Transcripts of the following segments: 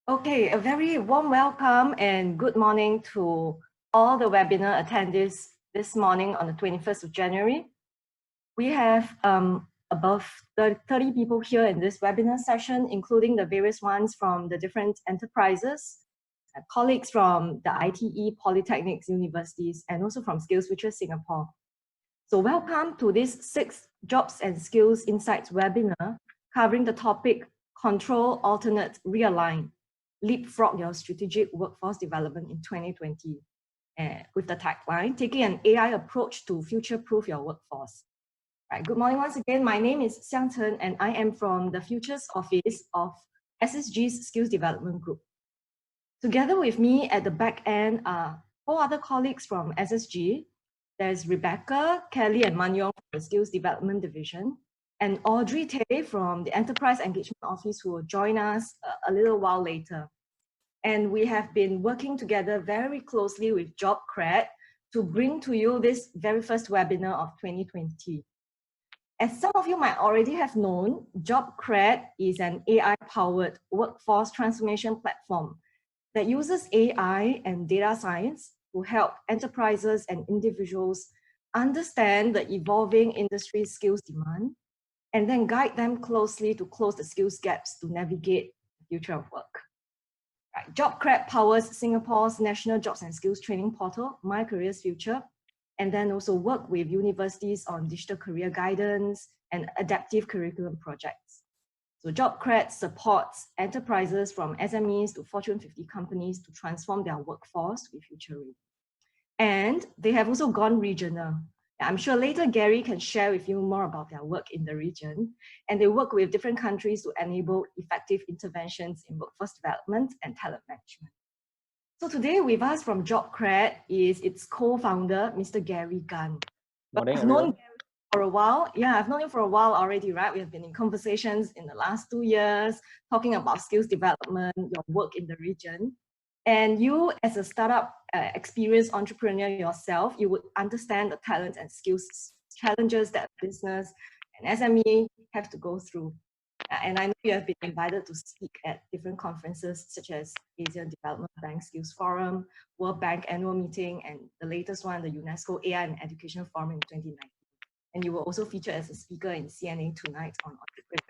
Okay, a very warm welcome and good morning to all the webinar attendees this morning on the 21st of January. We have above 30 people here in this webinar session, including the various ones from the different enterprises, colleagues from the ITE, polytechnics, universities, and also from SkillsFuture Singapore. So welcome to this 6th Jobs and Skills Insights webinar covering the topic Control, Alternate, Realign. Leapfrog your strategic workforce development in 2020 with the tagline, taking an AI approach to future-proof your workforce. Right, good morning once again. My name is Xiang Chen and I am from the Futures Office of SSG's Skills Development Group. Together with me at the back end are 4 other colleagues from SSG. There's Rebecca, Kelly, and Manyong from the Skills Development Division, and Audrey Tay from the Enterprise Engagement Office who will join us a little while later. And we have been working together very closely with JobKred to bring to you this very first webinar of 2020. As some of you might already have known, JobKred is an AI-powered workforce transformation platform that uses AI and data science to help enterprises and individuals understand the evolving industry skills demand and then guide them closely to close the skills gaps to navigate the future of work. Right. JobKred powers Singapore's national jobs and skills training portal, My Careers Future, and then also work with universities on digital career guidance and adaptive curriculum projects. So JobKred supports enterprises from SMEs to Fortune 50 companies to transform their workforce to be future ready. And they have also gone regional. I'm sure later Gary can share with you more about their work in the region. And they work with different countries to enable effective interventions in workforce development and talent management. So today with us from JobKred is its co-founder, Mr. Gary Gan. Morning, I've known everyone. Gary for a while. Yeah, I've known him for a while already, right? We have been in conversations in the last 2 years, talking about skills development, your work in the region. And you, as a startup experienced entrepreneur yourself, you would understand the talent and skills challenges that business and SME have to go through. And I know you have been invited to speak at different conferences such as Asian Development Bank Skills Forum, World Bank Annual Meeting, and the latest one, the UNESCO AI and Education Forum in 2019. And you will also feature as a speaker in CNA tonight on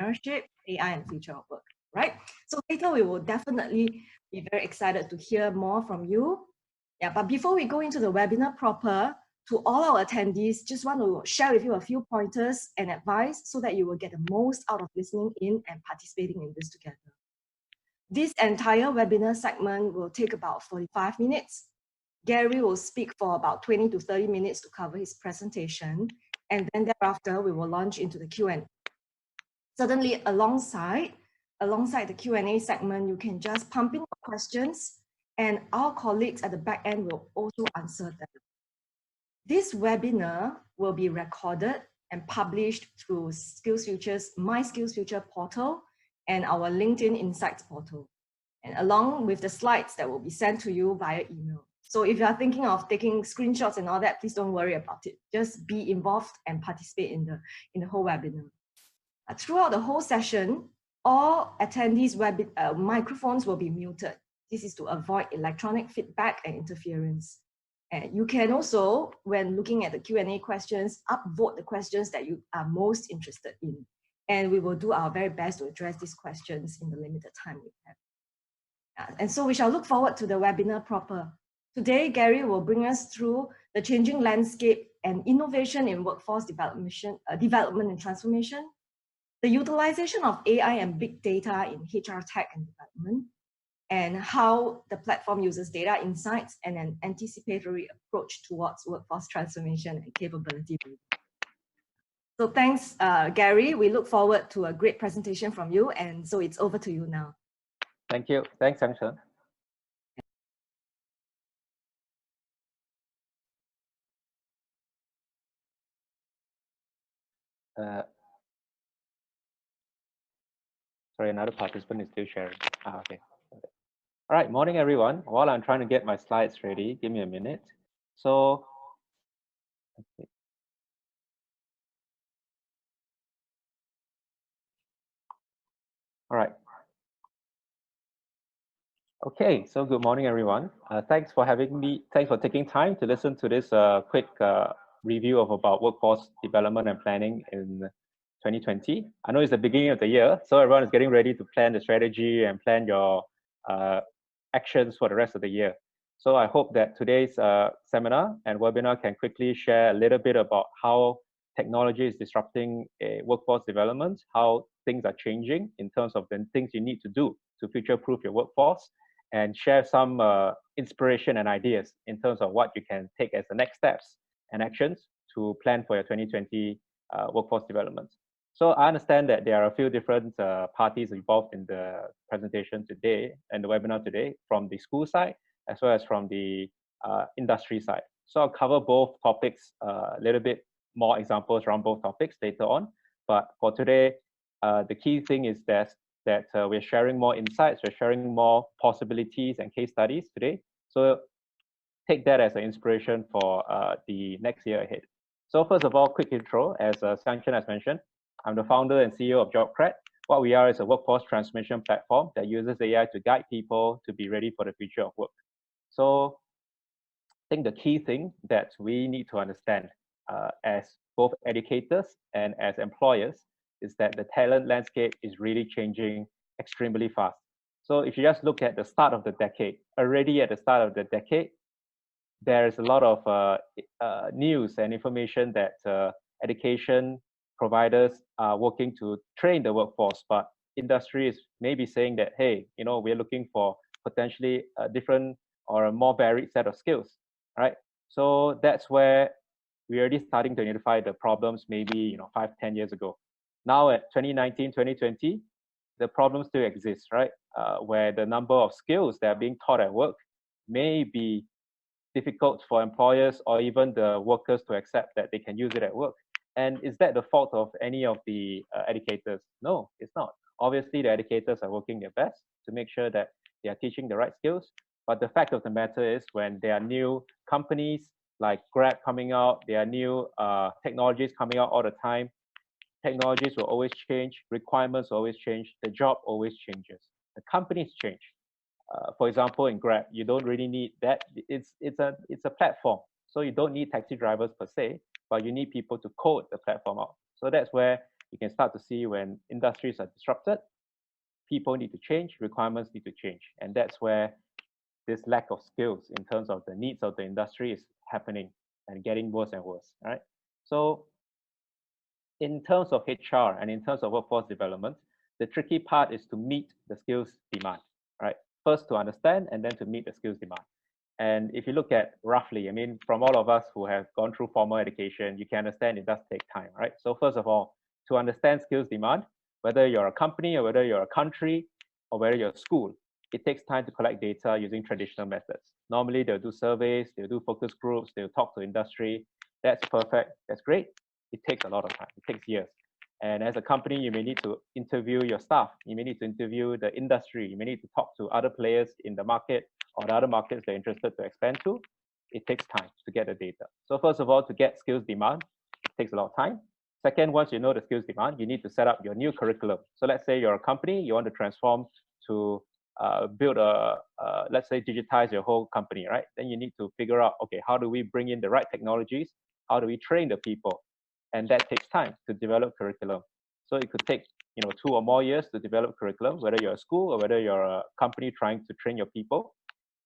entrepreneurship, AI, and future of work, right? So later we will definitely be very excited to hear more from you. Yeah, but before we go into the webinar proper, to all our attendees, just want to share with you a few pointers and advice so that you will get the most out of listening in and participating in this together. This entire webinar segment will take about 45 minutes. Gary will speak for about 20 to 30 minutes to cover his presentation. And then thereafter, we will launch into the Q&A. Certainly, alongside the Q&A segment, you can just pump in questions, and our colleagues at the back end will also answer them. This webinar will be recorded and published through SkillsFuture's My SkillsFuture portal and our LinkedIn Insights portal, and along with the slides that will be sent to you via email. So if you are thinking of taking screenshots and all that, please don't worry about it. Just be involved and participate in the whole webinar. Throughout the whole session, all attendees' microphones will be muted. This is to avoid electronic feedback and interference. And you can also, when looking at the Q&A questions, upvote the questions that you are most interested in. And we will do our very best to address these questions in the limited time we have. And so we shall look forward to the webinar proper. Today, Gary will bring us through the changing landscape and innovation in workforce development and transformation, the utilization of AI and big data in HR tech and development, and how the platform uses data insights and an anticipatory approach towards workforce transformation and capability building. So thanks, Gary. We look forward to a great presentation from you. And so it's over to you now. Thank you. Thanks, Angshan. Sorry, another participant is still sharing. Okay. All right, morning, everyone. While I'm trying to get my slides ready, give me a minute. So, okay. All right. Okay, so good morning, everyone. Thanks for taking time to listen to this quick review of about workforce development and planning in 2020. I know it's the beginning of the year, so everyone is getting ready to plan the strategy and plan your actions for the rest of the year. So I hope that today's seminar and webinar can quickly share a little bit about how technology is disrupting workforce development, how things are changing in terms of the things you need to do to future-proof your workforce, and share some inspiration and ideas in terms of what you can take as the next steps and actions to plan for your 2020 workforce development. So I understand that there are a few different parties involved in the presentation today and the webinar today, from the school side as well as from the industry side. So I'll cover both topics, a little bit more examples around both topics later on. But for today, the key thing is that we're sharing more insights, we're sharing more possibilities and case studies today. So take that as an inspiration for the next year ahead. So first of all, quick intro. As Sanchen has mentioned, I'm the founder and CEO of JobKred. What we are is a workforce transformation platform that uses AI to guide people to be ready for the future of work. So I think the key thing that we need to understand as both educators and as employers is that the talent landscape is really changing extremely fast. So if you just look at the start of the decade, already at the start of the decade, there's a lot of news and information that education providers are working to train the workforce, but industry is maybe saying that, hey, we're looking for potentially a different or a more varied set of skills, right? So that's where we're already starting to identify the problems maybe 5-10 years ago. Now at 2019, 2020, the problems still exist, right? Where the number of skills that are being taught at work may be difficult for employers or even the workers to accept that they can use it at work. And is that the fault of any of the educators? No, it's not. Obviously, the educators are working their best to make sure that they are teaching the right skills. But the fact of the matter is, when there are new companies like Grab coming out, there are new technologies coming out all the time. Technologies will always change, requirements will always change, the job always changes, the companies change. For example, in Grab, you don't really need that. It's a platform, so you don't need taxi drivers per se, but you need people to code the platform out. So that's where you can start to see when industries are disrupted, people need to change, requirements need to change, and that's where this lack of skills in terms of the needs of the industry is happening and getting worse and worse. Right? So in terms of HR and in terms of workforce development, the tricky part is to meet the skills demand, right? First to understand and then to meet the skills demand. And if you look at roughly, I mean, from all of us who have gone through formal education, you can understand it does take time, right? So first of all, to understand skills demand, whether you're a company or whether you're a country or whether you're a school, it takes time to collect data using traditional methods. Normally, they'll do surveys, they'll do focus groups, they'll talk to industry. That's perfect, that's great. It takes a lot of time, it takes years. And as a company, you may need to interview your staff. You may need to interview the industry. You may need to talk to other players in the market or the other markets they're interested to expand to. It takes time to get the data. So first of all, to get skills demand, it takes a lot of time. Second, once you know the skills demand, you need to set up your new curriculum. So let's say you're a company, you want to transform to build let's say digitize your whole company, right? Then you need to figure out, okay, how do we bring in the right technologies? How do we train the people? And that takes time to develop curriculum. So it could take 2 or more years to develop curriculum, whether you're a school or whether you're a company trying to train your people.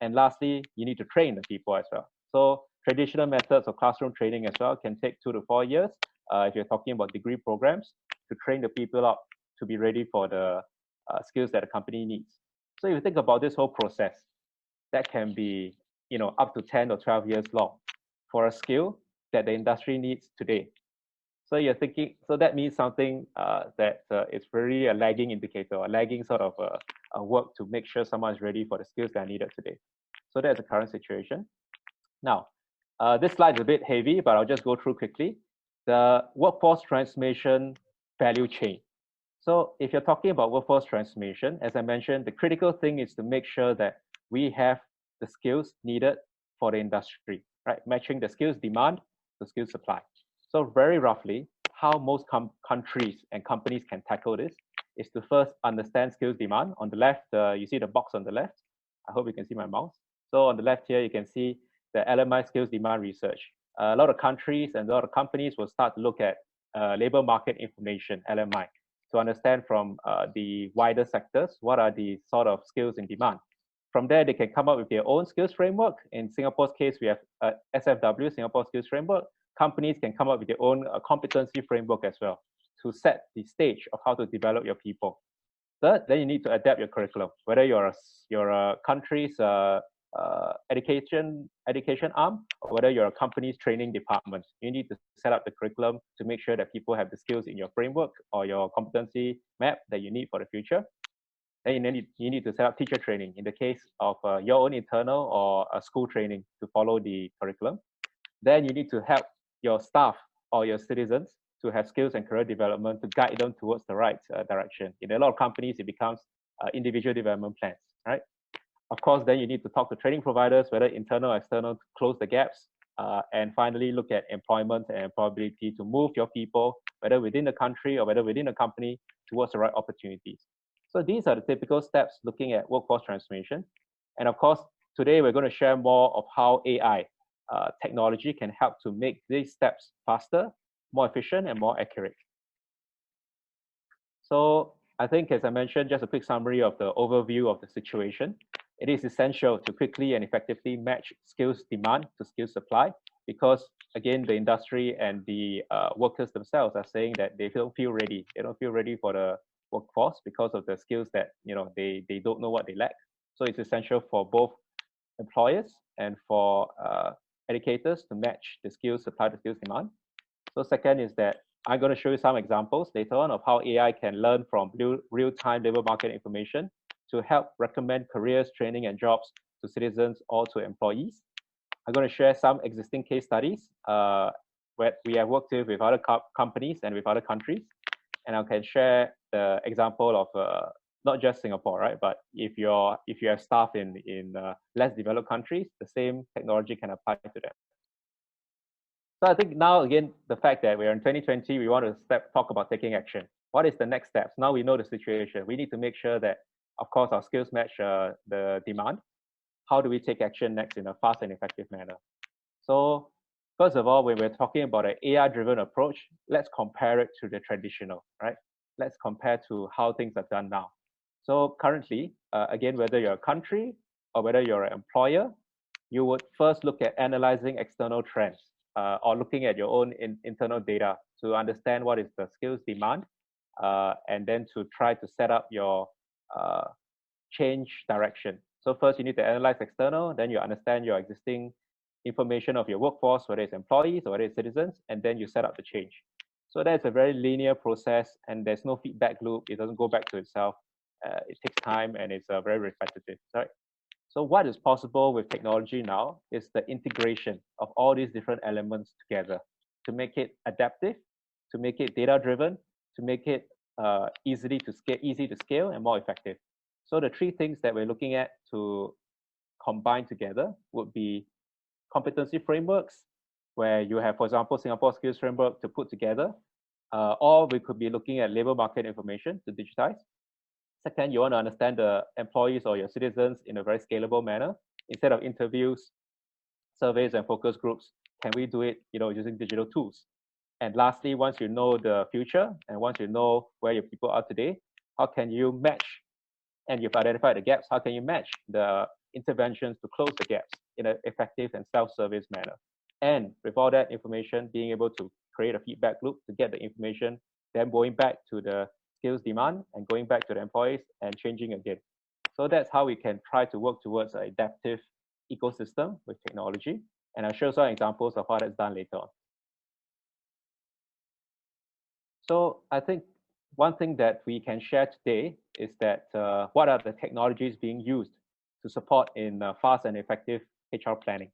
And lastly, you need to train the people as well. So traditional methods of classroom training as well can take 2 to 4 years if you're talking about degree programs to train the people up to be ready for the skills that a company needs. So if you think about this whole process, that can be up to 10 or 12 years long for a skill that the industry needs today. So you're thinking, so that means something that is very a lagging indicator, a lagging sort of a work to make sure someone is ready for the skills that are needed today. So that's the current situation. Now, this slide is a bit heavy, but I'll just go through quickly. The workforce transformation value chain. So if you're talking about workforce transformation, as I mentioned, the critical thing is to make sure that we have the skills needed for the industry, right? Matching the skills demand to skills supply. So very roughly, how most countries and companies can tackle this is to first understand skills demand. On the left, you see the box on the left. I hope you can see my mouse. So on the left here, you can see the LMI skills demand research. A lot of countries and a lot of companies will start to look at labor market information, LMI, to understand from the wider sectors, what are the sort of skills in demand. From there, they can come up with their own skills framework. In Singapore's case, we have SFW, Singapore Skills Framework. Companies can come up with their own competency framework as well to set the stage of how to develop your people. Third, then you need to adapt your curriculum, whether you're a country's education arm, or whether you're a company's training department. You need to set up the curriculum to make sure that people have the skills in your framework or your competency map that you need for the future. Then you need to set up teacher training in the case of your own internal or a school training to follow the curriculum. Then you need to help your staff or your citizens to have skills and career development to guide them towards the right direction. In a lot of companies, it becomes individual development plans, right? Of course, then you need to talk to training providers, whether internal or external, to close the gaps. And finally, look at employment and employability to move your people, whether within the country or whether within a company, towards the right opportunities. So these are the typical steps looking at workforce transformation. And of course, today we're going to share more of how AI technology can help to make these steps faster, more efficient, and more accurate. So I think, as I mentioned, just a quick summary of the overview of the situation. It is essential to quickly and effectively match skills demand to skills supply, because again, the industry and the workers themselves are saying that they don't feel ready. They don't feel ready for the workforce because of the skills that they don't know what they lack. So it's essential for both employers and for educators to match the skills supply to skills demand. So second is that I'm going to show you some examples later on of how AI can learn from real-time labor market information to help recommend careers, training, and jobs to citizens or to employees. I'm going to share some existing case studies where we have worked with other companies and with other countries. And I can share the example of not just Singapore, right? But if you have staff in less developed countries, the same technology can apply to them. So I think now, again, the fact that we're in 2020, we want to talk about taking action. What is the next steps? Now we know the situation. We need to make sure that, of course, our skills match the demand. How do we take action next in a fast and effective manner? So first of all, when we're talking about an AI-driven approach, let's compare it to the traditional, right? Let's compare to how things are done now. So currently, again, whether you're a country or whether you're an employer, you would first look at analyzing external trends or looking at your own internal data to understand what is the skills demand, and then to try to set up your change direction. So first, you need to analyze external, then you understand your existing information of your workforce, whether it's employees or whether it's citizens, and then you set up the change. So that's a very linear process, and there's no feedback loop. It doesn't go back to itself. It takes time, and it's very repetitive. Right? So what is possible with technology now is the integration of all these different elements together to make it adaptive, to make it data-driven, to make it easy to scale, and more effective. So the three things that we're looking at to combine together would be competency frameworks, where you have, for example, Singapore Skills Framework to put together, or we could be looking at labor market information to digitize. Second, you want to understand the employees or your citizens in a very scalable manner. Instead of interviews, surveys, and focus groups, can we do it using digital tools? And lastly, once you know the future and once you know where your people are today, how can you match, and you've identified the gaps, how can you match the interventions to close the gaps in an effective and self-service manner? And with all that information, being able to create a feedback loop to get the information, then going back to the skills demand and going back to the employees and changing again. So that's how we can try to work towards an adaptive ecosystem with technology. And I'll show some examples of how that's done later on. So I think one thing that we can share today is that what are the technologies being used to support in fast and effective HR planning.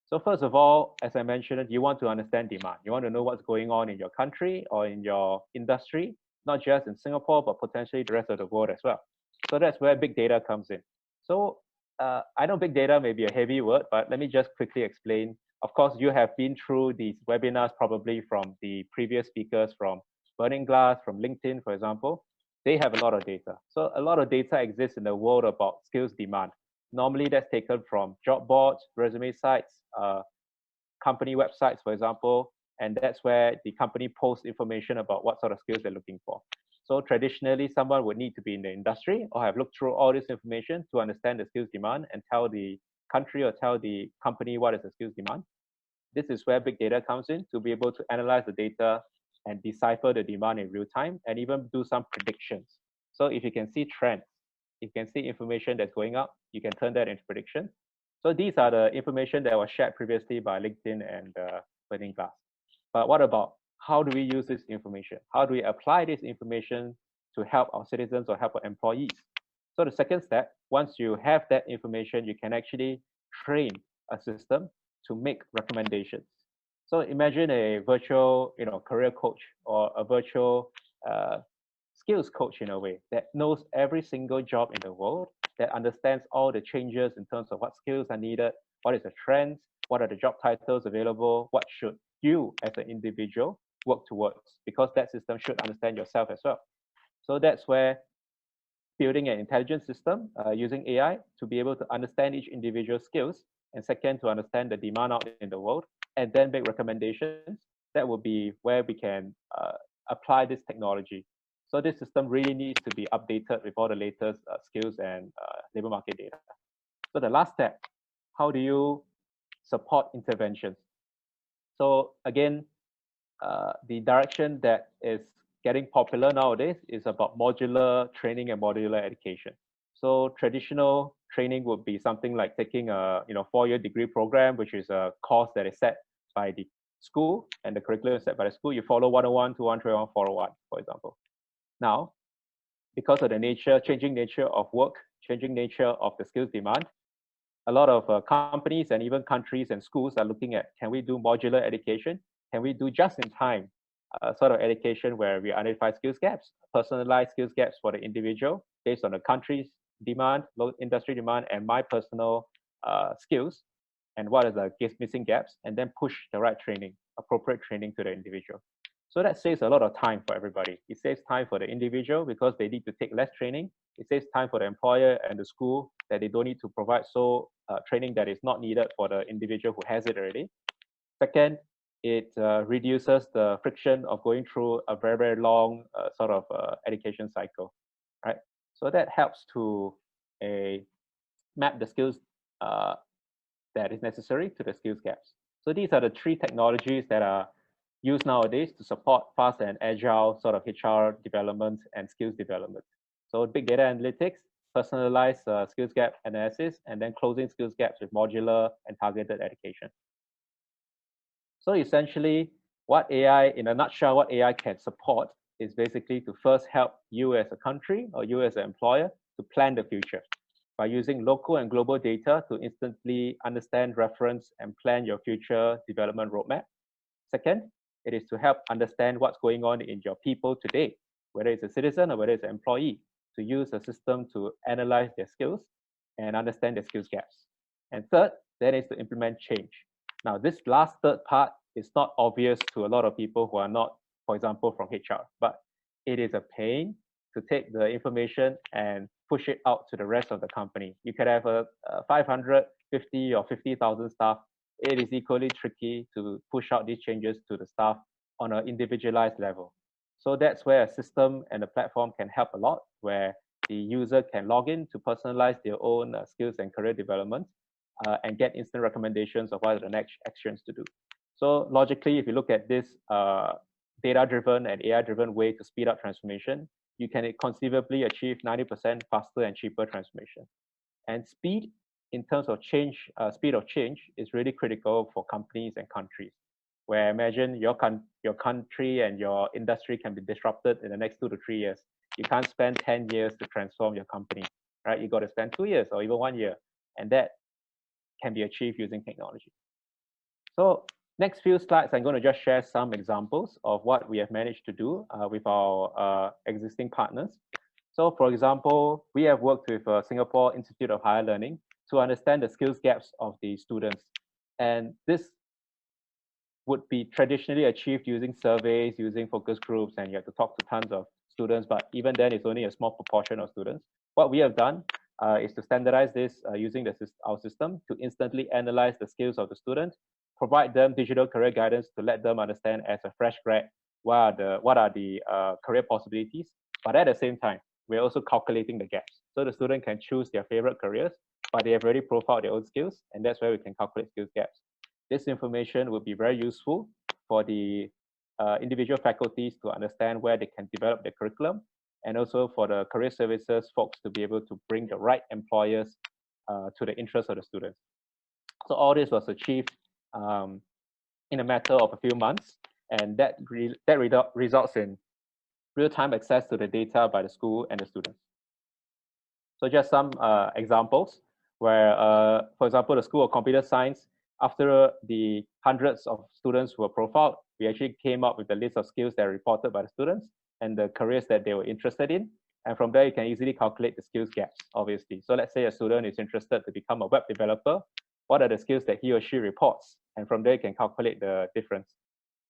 So first of all, as I mentioned, you want to understand demand. You want to know what's going on in your country or in your industry, not just in Singapore, but potentially the rest of the world as well. So that's where big data comes in. So I know big data may be a heavy word, but let me just quickly explain. Of course, you have been through these webinars probably from the previous speakers from Burning Glass, from LinkedIn, for example. They have a lot of data. So a lot of data exists in the world about skills demand. Normally that's taken from job boards, resume sites, company websites, for example, and that's where the company posts information about what sort of skills they're looking for. So traditionally, someone would need to be in the industry or have looked through all this information to understand the skills demand and tell the country or tell the company what is the skills demand. This is where big data comes in to be able to analyze the data and decipher the demand in real time and even do some predictions. So if you can see trends, if you can see information that's going up, you can turn that into prediction. So these are the information that was shared previously by LinkedIn and Learning Class. But what about how do we use this information? How do we apply this information to help our citizens or help our employees? So the second step, once you have that information, you can actually train a system to make recommendations. So imagine a virtual, career coach or a virtual skills coach in a way that knows every single job in the world, that understands all the changes in terms of what skills are needed, what is the trends, what are the job titles available, what should you as an individual work towards, because that system should understand yourself as well. So that's where building an intelligent system using AI to be able to understand each individual skills, and second, to understand the demand out in the world, and then make recommendations. That will be where we can apply this technology. So this system really needs to be updated with all the latest skills and labor market data. So the last step, how do you support interventions? So again, the direction that is getting popular nowadays is about modular training and modular education. So traditional training would be something like taking a 4-year degree program, which is a course that is set by the school and the curriculum is set by the school. You follow 101, 201, 301, 401, for example. Now, because of the changing nature of work, changing nature of the skills demand, a lot of companies and even countries and schools are looking at, can we do modular education? Can we do just-in-time sort of education where we identify skills gaps, personalized skills gaps for the individual based on the country's demand, industry demand, and my personal skills, and what are the missing gaps, and then push the right training, appropriate training to the individual. So that saves a lot of time for everybody. It saves time for the individual because they need to take less training. It saves time for the employer and the school that they don't need to provide training that is not needed for the individual who has it already. Second, it reduces the friction of going through a very, very long sort of education cycle, right? So that helps to map the skills that is necessary to the skills gaps. So these are the 3 technologies that are used nowadays to support fast and agile sort of HR development and skills development. So big data analytics, personalized skills gap analysis, and then closing skills gaps with modular and targeted education. So essentially, what AI, in a nutshell, what AI can support is basically to first help you as a country or you as an employer to plan the future by using local and global data to instantly understand, reference, and plan your future development roadmap. Second, it is to help understand what's going on in your people today, whether it's a citizen or whether it's an employee, to use a system to analyze their skills and understand their skills gaps. And third, then is to implement change. Now, this last third part is not obvious to a lot of people who are not, for example, from HR, but it is a pain to take the information and push it out to the rest of the company. You could have a 550 or 50,000 staff. It is equally tricky to push out these changes to the staff on an individualized level. So that's where a system and a platform can help a lot, where the user can log in to personalize their own skills and career development and get instant recommendations of what are the next actions to do. So logically, if you look at this data-driven and AI-driven way to speed up transformation, you can conceivably achieve 90% faster and cheaper transformation. And speed in terms of change, speed of change is really critical for companies and countries, where imagine your country and your industry can be disrupted in the next 2 to 3 years. You can't spend 10 years to transform your company, right? You got to spend 2 years or even 1 year, and that can be achieved using technology. So next few slides, I'm going to just share some examples of what we have managed to do with our existing partners. So for example, we have worked with Singapore Institute of Higher Learning to understand the skills gaps of the students. And this would be traditionally achieved using surveys, using focus groups, and you have to talk to tons of students, but even then it's only a small proportion of students. What we have done is to standardize this using our system to instantly analyze the skills of the student, provide them digital career guidance to let them understand as a fresh grad what are the career possibilities. But at the same time, we're also calculating the gaps. So the student can choose their favorite careers, but they have already profiled their own skills, and that's where we can calculate skills gaps. This information will be very useful for the individual faculties to understand where they can develop their curriculum, and also for the career services folks to be able to bring the right employers to the interest of the students. So all this was achieved in a matter of a few months, and that results in real-time access to the data by the school and the students. So just some examples where, for example, the School of Computer Science, after the hundreds of students who were profiled, we actually came up with a list of skills that are reported by the students and the careers that they were interested in. And from there, you can easily calculate the skills gaps, obviously. So let's say a student is interested to become a web developer. What are the skills that he or she reports? And from there, you can calculate the difference.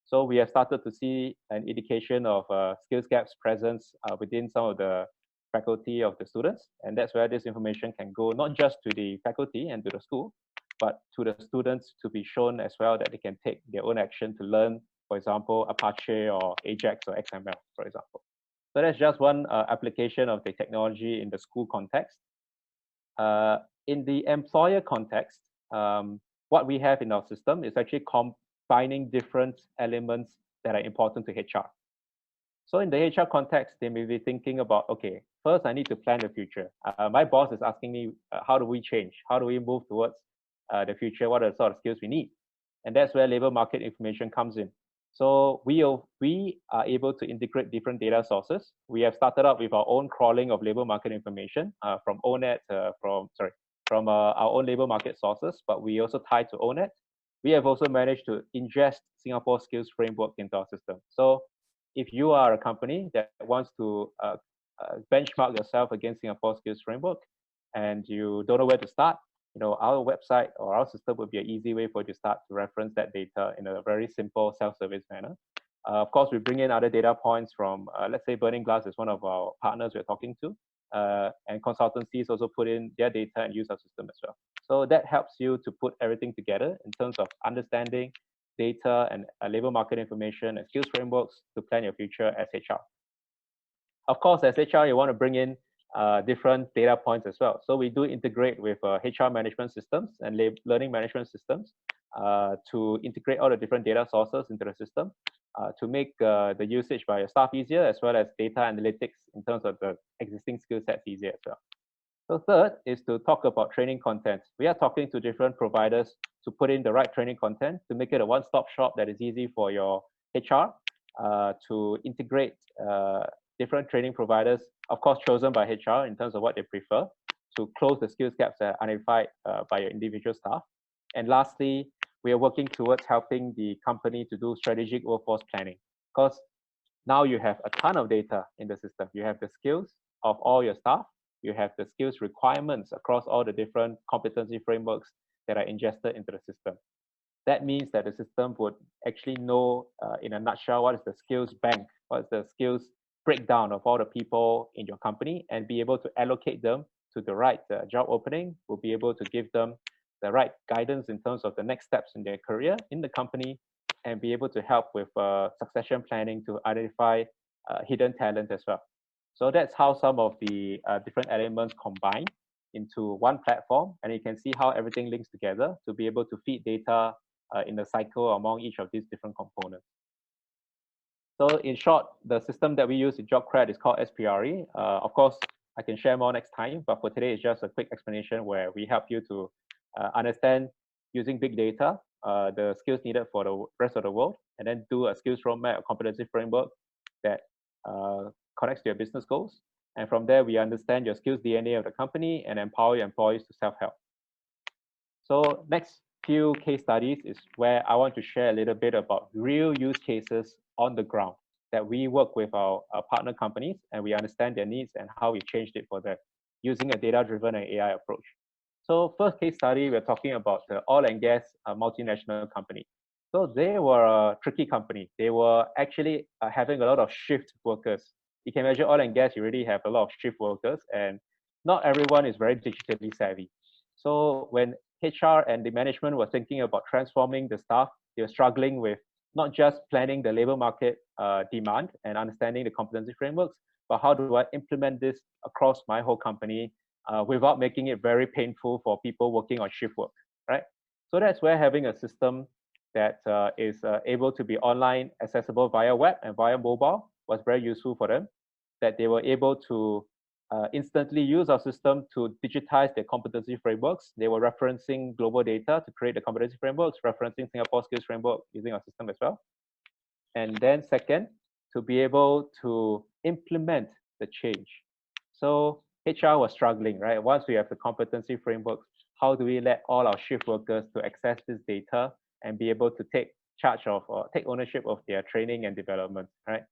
So we have started to see an indication of skills gaps presence within some of the faculty of the students. And that's where this information can go not just to the faculty and to the school, but to the students to be shown as well that they can take their own action to learn, for example, Apache or Ajax or XML, for example. So that's just one application of the technology in the school context. In the employer context, what we have in our system is actually combining different elements that are important to HR. So in the HR context, they may be thinking about, okay, first I need to plan the future. My boss is asking me, how do we change? How do we move towards the future? What are the sort of skills we need? And that's where labor market information comes in. So we are able to integrate different data sources. We have started out with our own crawling of labor market information from ONET, from our own labor market sources, but we also tie to ONET. We have also managed to ingest Singapore skills framework into our system. So if you are a company that wants to benchmark yourself against Singapore skills framework and you don't know where to start, our website or our system would be an easy way for you to start to reference that data in a very simple self-service manner. Of course, we bring in other data points from, let's say, Burning Glass is one of our partners we're talking to, and consultancies also put in their data and use our system as well. So that helps you to put everything together in terms of understanding data and labor market information and skills frameworks to plan your future as HR. Of course, as HR, you want to bring in different data points as well. So we do integrate with HR management systems and learning management systems to integrate all the different data sources into the system to make the usage by your staff easier, as well as data analytics in terms of the existing skill sets easier as well. So third is to talk about training content. We are talking to different providers to put in the right training content to make it a one-stop shop that is easy for your HR to integrate different training providers, of course, chosen by HR in terms of what they prefer, to close the skills gaps that are identified by your individual staff. And lastly, we are working towards helping the company to do strategic workforce planning, because now you have a ton of data in the system. You have the skills of all your staff. You have the skills requirements across all the different competency frameworks that are ingested into the system. That means that the system would actually know, in a nutshell, what is the skills bank, what is the skills breakdown of all the people in your company, and be able to allocate them to the right job opening. We'll be able to give them the right guidance in terms of the next steps in their career in the company, and be able to help with succession planning to identify hidden talent as well. So that's how some of the different elements combine into one platform, and you can see how everything links together to be able to feed data in the cycle among each of these different components. So in short, the system that we use in JobKred is called SPRE. Of course, I can share more next time, but for today, it's just a quick explanation where we help you to understand using big data, the skills needed for the rest of the world, and then do a skills roadmap or competency framework that connects to your business goals. And from there, we understand your skills DNA of the company and empower your employees to self-help. So next few case studies is where I want to share a little bit about real use cases on the ground that we work with our partner companies, and we understand their needs and how we changed it for them using a data-driven and AI approach. So first case study, we're talking about the oil and gas multinational company. So they were a tricky company. They were actually having a lot of shift workers. You can imagine oil and gas, you already have a lot of shift workers, and not everyone is very digitally savvy. So when HR and the management were thinking about transforming the staff, they were struggling with not just planning the labor market demand and understanding the competency frameworks, but how do I implement this across my whole company without making it very painful for people working on shift work, right? So that's where having a system that is able to be online, accessible via web and via mobile was very useful for them, that they were able to instantly use our system to digitize their competency frameworks. They were referencing global data to create the competency frameworks, referencing Singapore skills framework using our system as well. And then second, to be able to implement the change. So HR was struggling, right? Once we have the competency frameworks, how do we let all our shift workers to access this data and be able to take charge of or take ownership of their training and development, right?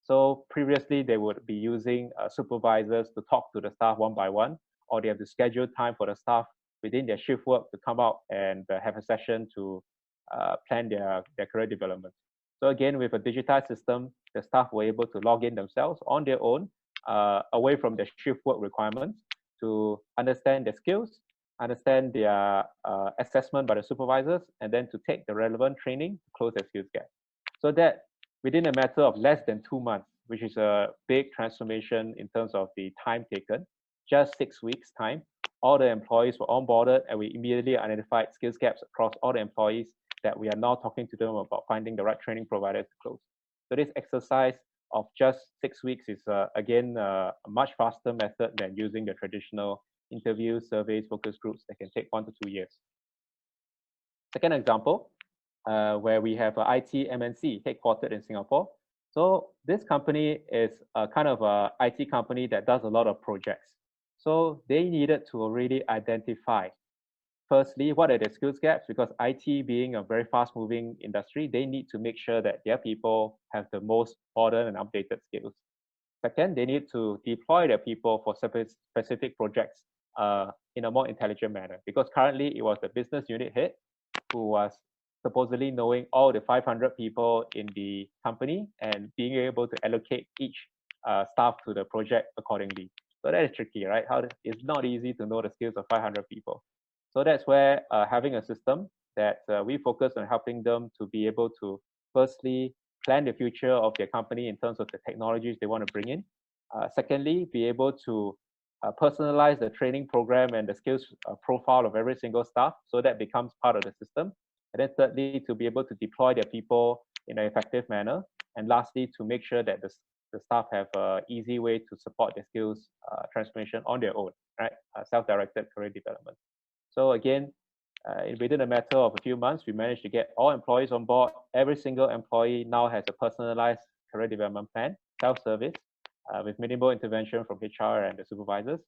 So previously they would be using supervisors to talk to the staff one by one, or they have to schedule time for the staff within their shift work to come out and have a session to plan their career development. So again, with a digitized system, the staff were able to log in themselves on their own, away from their shift work requirements, to understand their skills, understand their assessment by the supervisors, and then to take the relevant training to close their skills gap. So that within a matter of less than 2 months, which is a big transformation in terms of the time taken, just 6 weeks time, all the employees were onboarded, and we immediately identified skills gaps across all the employees that we are now talking to them about finding the right training provider to close. So this exercise of just 6 weeks is again a much faster method than using the traditional interviews, surveys, focus groups that can take 1 to 2 years. Second example, where we have an IT MNC headquartered in Singapore. So this company is a kind of a IT company that does a lot of projects. So they needed to already identify, firstly, what are the skills gaps? Because IT being a very fast-moving industry, they need to make sure that their people have the most modern and updated skills. Second, they need to deploy their people for specific projects in a more intelligent manner. Because currently, it was the business unit head who was supposedly knowing all the 500 people in the company and being able to allocate each staff to the project accordingly. So that is tricky, right? It's not easy to know the skills of 500 people. So that's where having a system that we focus on helping them to be able to firstly plan the future of their company in terms of the technologies they want to bring in. Secondly, be able to personalize the training program and the skills profile of every single staff, so that becomes part of the system. And then thirdly, to be able to deploy their people in an effective manner. And lastly, to make sure that the staff have an easy way to support their skills transformation on their own, right? Self-directed career development. So again, within a matter of a few months, we managed to get all employees on board. Every single employee now has a personalized career development plan, self-service, with minimal intervention from HR and the supervisors.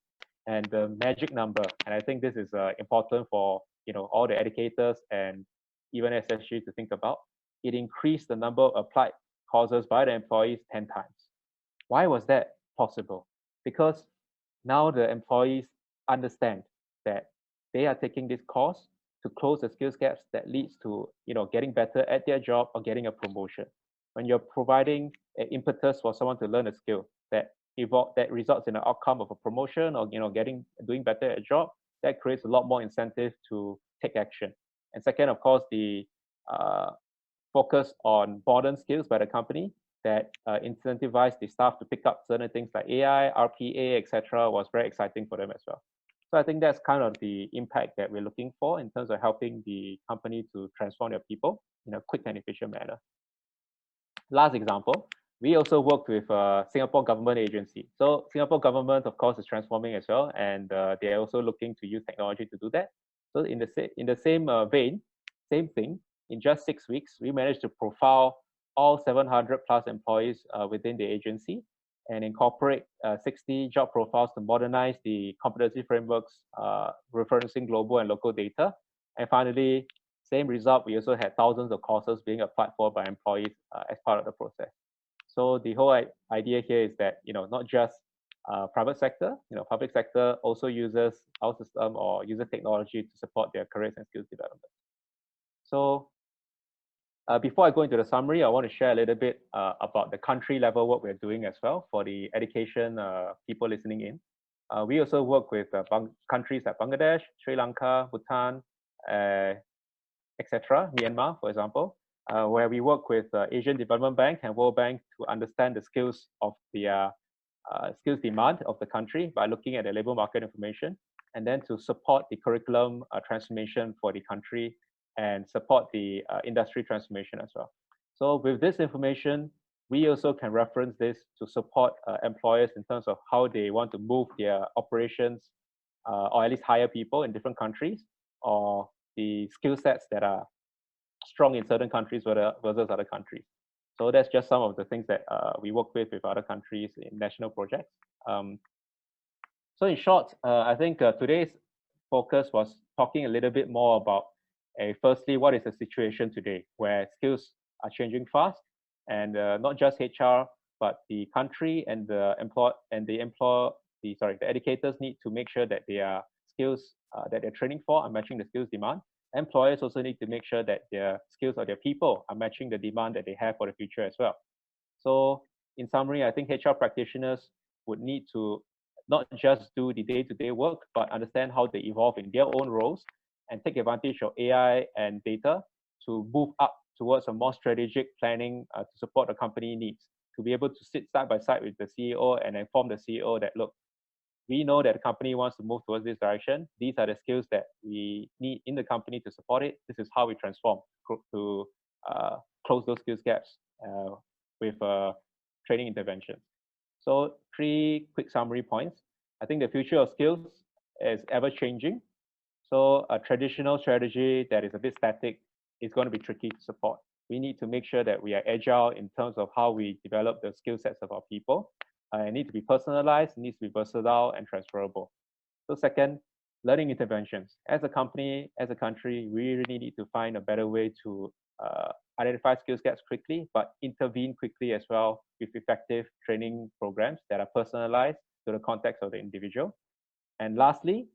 And the magic number, and I think this is important for all the educators and even SSG to think about, it increased the number of applied courses by the employees 10 times. Why was that possible? Because now the employees understand that they are taking this course to close the skills gaps that leads to getting better at their job or getting a promotion. When you're providing an impetus for someone to learn a skill that results in an outcome of a promotion or doing better at a job, that creates a lot more incentive to take action. And second, of course, the focus on modern skills by the company that incentivize the staff to pick up certain things like AI, RPA, etc., was very exciting for them as well. So I think that's kind of the impact that we're looking for in terms of helping the company to transform their people in a quick and efficient manner. Last example, we also worked with a Singapore government agency. So Singapore government, of course, is transforming as well, and they're also looking to use technology to do that. So in the same vein, same thing, in just 6 weeks, we managed to profile all 700 plus employees within the agency and incorporate 60 job profiles to modernize the competency frameworks, referencing global and local data. And finally, same result, we also had thousands of courses being applied for by employees as part of the process. So the whole idea here is that, not just private sector, public sector also uses our system or uses technology to support their careers and skills development. So before I go into the summary, I want to share a little bit about the country level work we're doing as well for the education people listening in. We also work with countries like Bangladesh, Sri Lanka, Bhutan, etc., Myanmar, for example, where we work with Asian Development Bank and World Bank to understand the skills of the skills demand of the country by looking at the labor market information, and then to support the curriculum transformation for the country and support the industry transformation as well. So with this information, we also can reference this to support employers in terms of how they want to move their operations or at least hire people in different countries, or the skill sets that are strong in certain countries versus other countries. So that's just some of the things that we work with other countries in national projects. So in short, I think today's focus was talking a little bit more about, firstly, what is the situation today where skills are changing fast, and not just HR, but the country and the educators need to make sure that their skills that they're training for are matching the skills demand. Employers also need to make sure that their skills or their people are matching the demand that they have for the future as well. So in summary, I think HR practitioners would need to not just do the day-to-day work, but understand how they evolve in their own roles and take advantage of AI and data to move up towards a more strategic planning to support the company needs, to be able to sit side by side with the CEO and inform the CEO that, look, we know that the company wants to move towards this direction. These are the skills that we need in the company to support it. This is how we transform to close those skills gaps with training interventions. So 3 quick summary points. I think the future of skills is ever changing. So a traditional strategy that is a bit static is going to be tricky to support. We need to make sure that we are agile in terms of how we develop the skill sets of our people. It needs to be personalized, it needs to be versatile and transferable. So second, learning interventions. As a company, as a country, we really need to find a better way to identify skills gaps quickly, but intervene quickly as well with effective training programs that are personalized to the context of the individual. And lastly,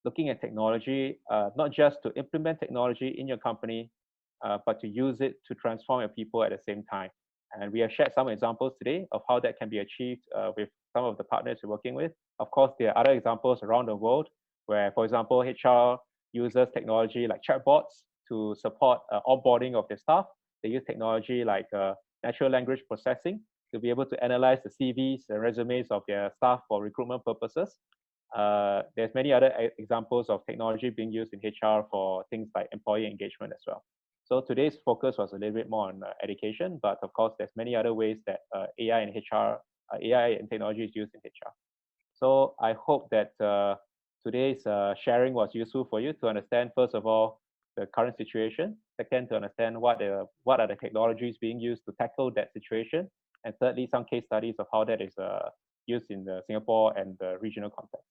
looking at technology, not just to implement technology in your company, but to use it to transform your people at the same time. And we have shared some examples today of how that can be achieved with some of the partners we're working with. Of course, there are other examples around the world where, for example, HR uses technology like chatbots to support onboarding of their staff. They use technology like natural language processing to be able to analyze the CVs and resumes of their staff for recruitment purposes. There's many other examples of technology being used in HR for things like employee engagement as well. So today's focus was a little bit more on education, but of course, there's many other ways that AI and HR, AI and technology is used in HR. So I hope that today's sharing was useful for you to understand, first of all, the current situation. Second, to understand what are the technologies being used to tackle that situation. And thirdly, some case studies of how that is used in the Singapore and the regional context.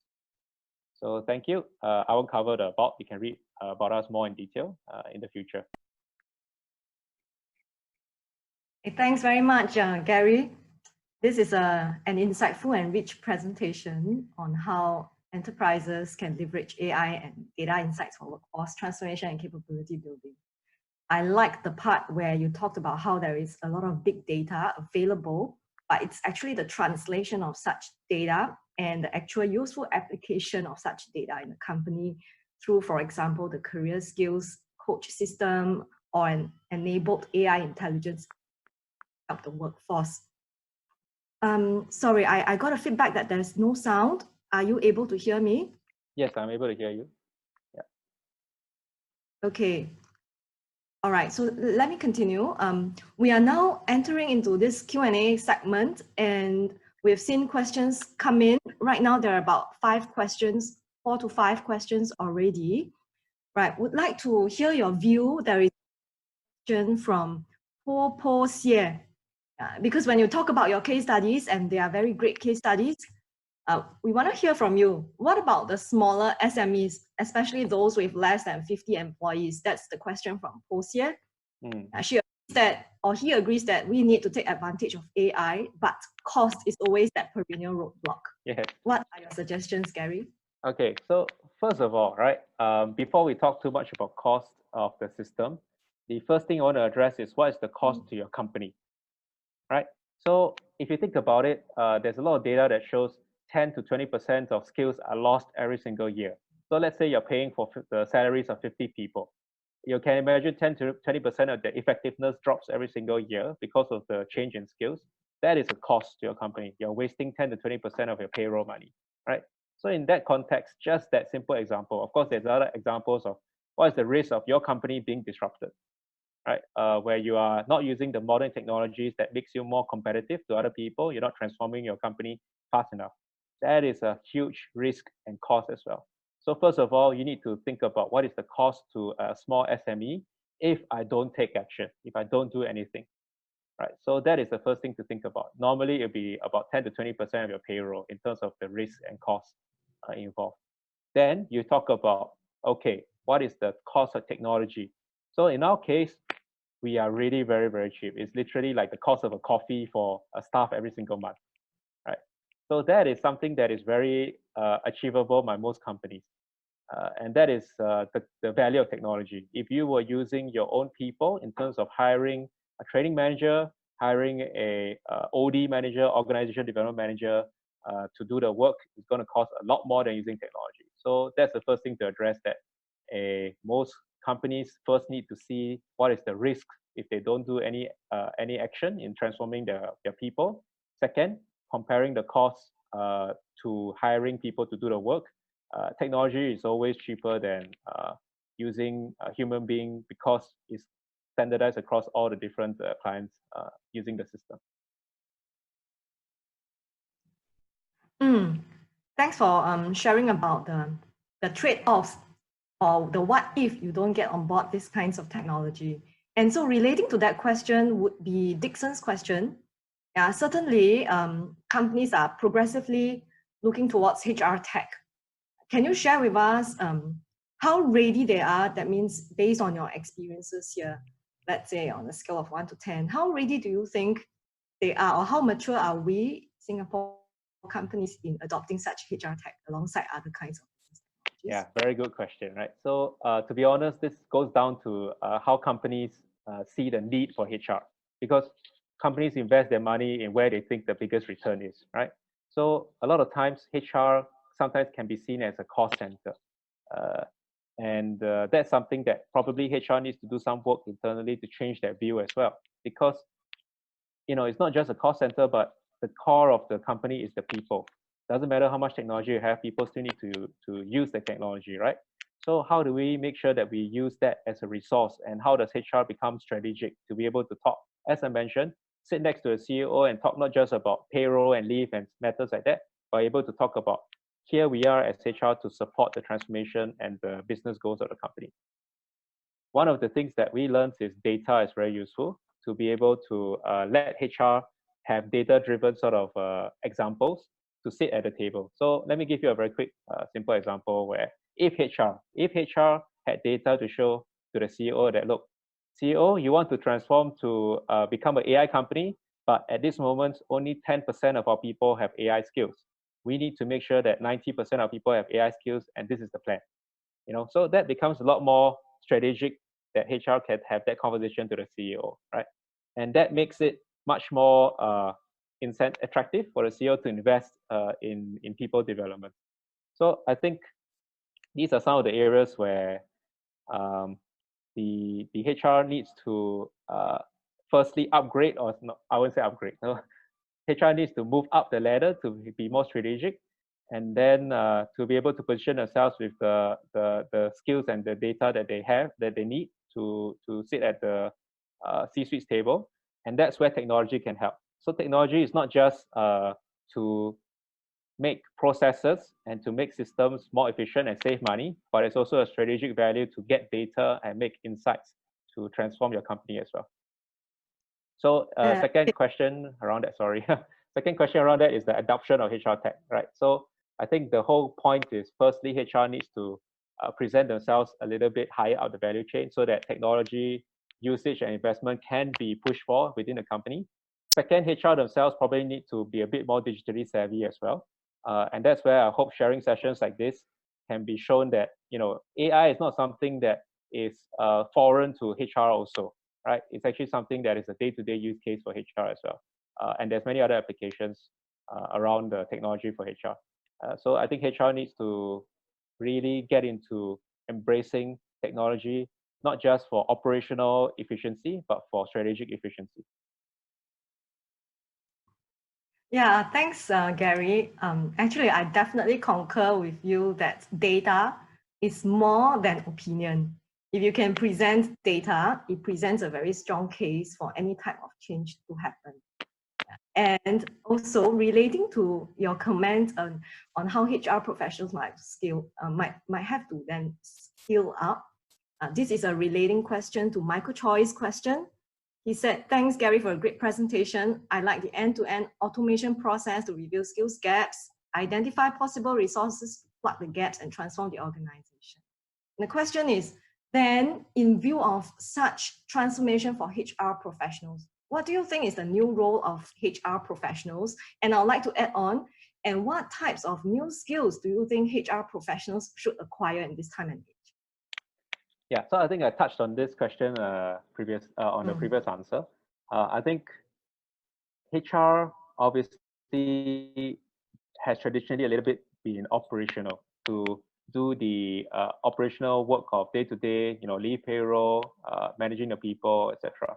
So thank you. I won't cover the about. You can read about us more in detail in the future. Thanks very much, Gary. This is an insightful and rich presentation on how enterprises can leverage AI and data insights for workforce transformation and capability building. I like the part where you talked about how there is a lot of big data available, but it's actually the translation of such data and the actual useful application of such data in the company through, for example, the career skills coach system or an enabled AI intelligence of the workforce. Sorry, I got a feedback that there's no sound. Are you able to hear me? Yes, I'm able to hear you. Yeah. Okay. All right, so let me continue. We are now entering into this Q&A segment, and we've seen questions come in. Right now, there are about 5 questions, 4 to 5 questions already. Right, would like to hear your view. There is a question from Po Xie. Because when you talk about your case studies, and they are very great case studies, we want to hear from you. What about the smaller SMEs, especially those with less than 50 employees? That's the question from Po Xie. She agrees that, or he agrees that we need to take advantage of AI, but cost is always that perennial roadblock. Yeah. What are your suggestions, Gary? Okay, so first of all, right, before we talk too much about cost of the system, the first thing I want to address is what is the cost to your company, right? So if you think about it, there's a lot of data that shows 10 to 20% of skills are lost every single year. So let's say you're paying for the salaries of 50 people. You can imagine 10 to 20% of the effectiveness drops every single year because of the change in skills. That is a cost to your company. You're wasting 10 to 20% of your payroll money, right? So in that context, just that simple example, of course, there's other examples of what is the risk of your company being disrupted, right? Where you are not using the modern technologies that makes you more competitive to other people. You're not transforming your company fast enough. That is a huge risk and cost as well. So first of all, you need to think about what is the cost to a small SME if I don't take action, if I don't do anything, right? So that is the first thing to think about. Normally, it'll be about 10 to 20% of your payroll in terms of the risk and cost involved. Then you talk about, okay, what is the cost of technology? So in our case, we are really very, very cheap. It's literally like the cost of a coffee for a staff every single month, right? So that is something that is very achievable by most companies. And that is the value of technology. If you were using your own people in terms of hiring a training manager, hiring a OD manager, organization development manager, to do the work, it's going to cost a lot more than using technology. So that's the first thing to address, that most companies first need to see what is the risk if they don't do any action in transforming their people. Second, comparing the cost to hiring people to do the work. Technology is always cheaper than using a human being because it's standardized across all the different clients using the system. Thanks for sharing about the trade-offs or the what if you don't get on board these kinds of technology. And so relating to that question would be Dixon's question. Yeah, certainly companies are progressively looking towards HR tech. Can you share with us how ready they are? That means based on your experiences here, let's say on a scale of 1 to 10, how ready do you think they are, or how mature are we, Singapore companies, in adopting such HR tech alongside other kinds of technologies? Yeah, very good question, right? So to be honest, this goes down to how companies see the need for HR, because companies invest their money in where they think the biggest return is, right? So a lot of times HR sometimes can be seen as a cost center. And that's something that probably HR needs to do some work internally to change that view as well. Because, you know, it's not just a cost center, but the core of the company is the people. Doesn't matter how much technology you have, people still need to use the technology, right? So how do we make sure that we use that as a resource, and how does HR become strategic to be able to talk, as I mentioned, sit next to a CEO and talk not just about payroll and leave and matters like that, but able to talk about, here we are as HR to support the transformation and the business goals of the company. One of the things that we learned is data is very useful to be able to let HR have data-driven sort of examples to sit at the table. So let me give you a very quick, simple example where if HR had data to show to the CEO that, look, CEO, you want to transform to become an AI company, but at this moment, only 10% of our people have AI skills. We need to make sure that 90% of people have AI skills, and this is the plan. You know, so that becomes a lot more strategic, that HR can have that conversation to the CEO, right? And that makes it much more attractive for the CEO to invest in people development. So I think these are some of the areas where the HR needs to firstly upgrade, or not, I wouldn't say upgrade. No, HR needs to move up the ladder to be more strategic, and then to be able to position themselves with the skills and the data that they have, that they need to sit at the C-suite table. And that's where technology can help. So technology is not just to make processes and to make systems more efficient and save money, but it's also a strategic value to get data and make insights to transform your company as well. So second question around that, sorry. Second question around that is the adoption of HR tech, right? So I think the whole point is, firstly, HR needs to present themselves a little bit higher up the value chain so that technology usage and investment can be pushed for within the company. Second, HR themselves probably need to be a bit more digitally savvy as well. And that's where I hope sharing sessions like this can be shown that, you know, AI is not something that is foreign to HR also, right? It's actually something that is a day-to-day use case for HR as well. And there's many other applications around the technology for HR. So I think HR needs to really get into embracing technology, not just for operational efficiency, but for strategic efficiency. Yeah, thanks, Gary. Actually, I definitely concur with you that data is more than opinion. If you can present data, it presents a very strong case for any type of change to happen. And also relating to your comment on how HR professionals might have to then skill up. This is a relating question to Michael Choi's question. He said, thanks, Gary, for a great presentation. I like the end-to-end automation process to reveal skills gaps, identify possible resources, plug the gaps, and transform the organization. And the question is, then, in view of such transformation for HR professionals, what do you think is the new role of HR professionals? And I'd like to add on, and what types of new skills do you think HR professionals should acquire in this time and age? Yeah, so I think I touched on this question the previous answer. I think HR obviously has traditionally a little bit been operational to do the operational work of day-to-day, leave payroll, managing the people, etc.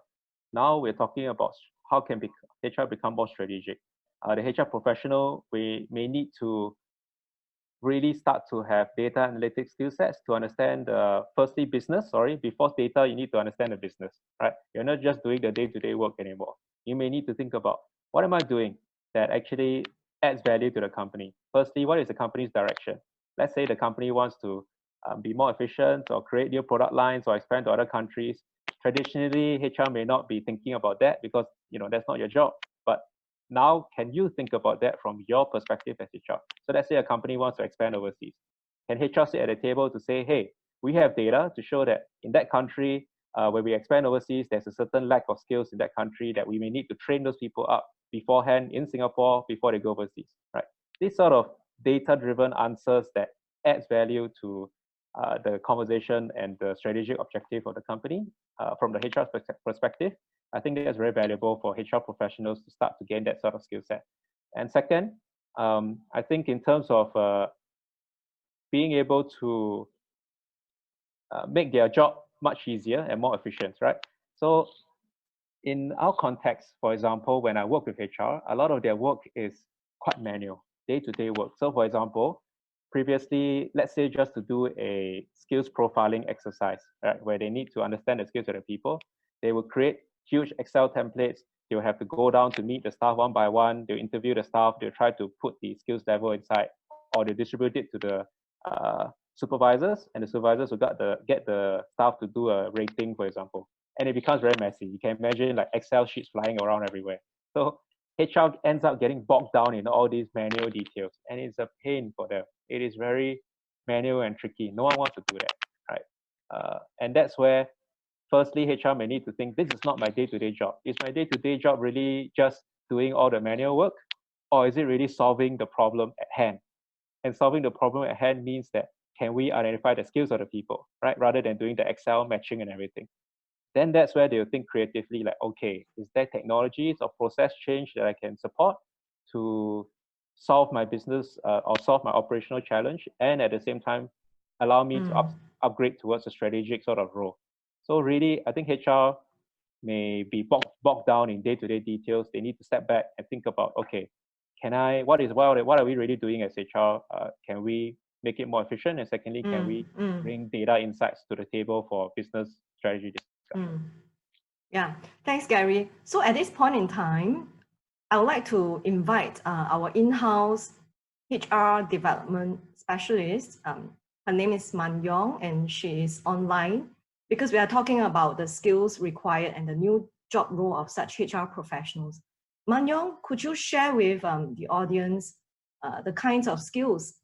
Now we're talking about how can HR become more strategic. The HR professional, we may need to really start to have data analytics skill sets to understand firstly business. Before data, you need to understand the business, right? You're not just doing the day-to-day work anymore. You may need to think about, what am I doing that actually adds value to the company? Firstly, what is the company's direction? Let's say the company wants to be more efficient or create new product lines or expand to other countries. Traditionally, HR may not be thinking about that because that's not your job. But now, can you think about that from your perspective as HR? So let's say a company wants to expand overseas. Can HR sit at a table to say, hey, we have data to show that in that country, when we expand overseas, there's a certain lack of skills in that country that we may need to train those people up beforehand in Singapore before they go overseas, right? These sort of data-driven answers that adds value to the conversation and the strategic objective of the company from the HR perspective. I think that's very valuable for HR professionals to start to gain that sort of skill set. And second, I think in terms of being able to make their job much easier and more efficient, right? So in our context, for example, when I work with HR, a lot of their work is quite manual, day-to-day work. So for example, previously, let's say just to do a skills profiling exercise, right, where they need to understand the skills of the people, they will create huge Excel templates. They'll have to go down to meet the staff one by one. They'll interview the staff. They'll try to put the skills level inside, or they distribute it to the supervisors, and the supervisors will get the staff to do a rating, for example. And it becomes very messy. You can imagine like Excel sheets flying around everywhere. So HR ends up getting bogged down in all these manual details, and it's a pain for them. It is very manual and tricky. No one wants to do that, right? And that's where, firstly, HR may need to think, this is not my day-to-day job. Is my day-to-day job really just doing all the manual work? Or is it really solving the problem at hand? And solving the problem at hand means that, can we identify the skills of the people, right? Rather than doing the Excel matching and everything. Then that's where they'll think creatively, like, okay, is there technologies or process change that I can support to solve my business or solve my operational challenge, and at the same time allow me to upgrade towards a strategic sort of role. So really, I think HR may be bogged down in day-to-day details. They need to step back and think about, okay, what are we really doing as HR? Can we make it more efficient? And secondly, can we bring data insights to the table for business strategy discussion? Yeah, thanks, Gary. So at this point in time, I would like to invite our in-house HR development specialist. Her name is Man Yong, and she is online because we are talking about the skills required and the new job role of such HR professionals. Man Yong, could you share with the audience the kinds of skills,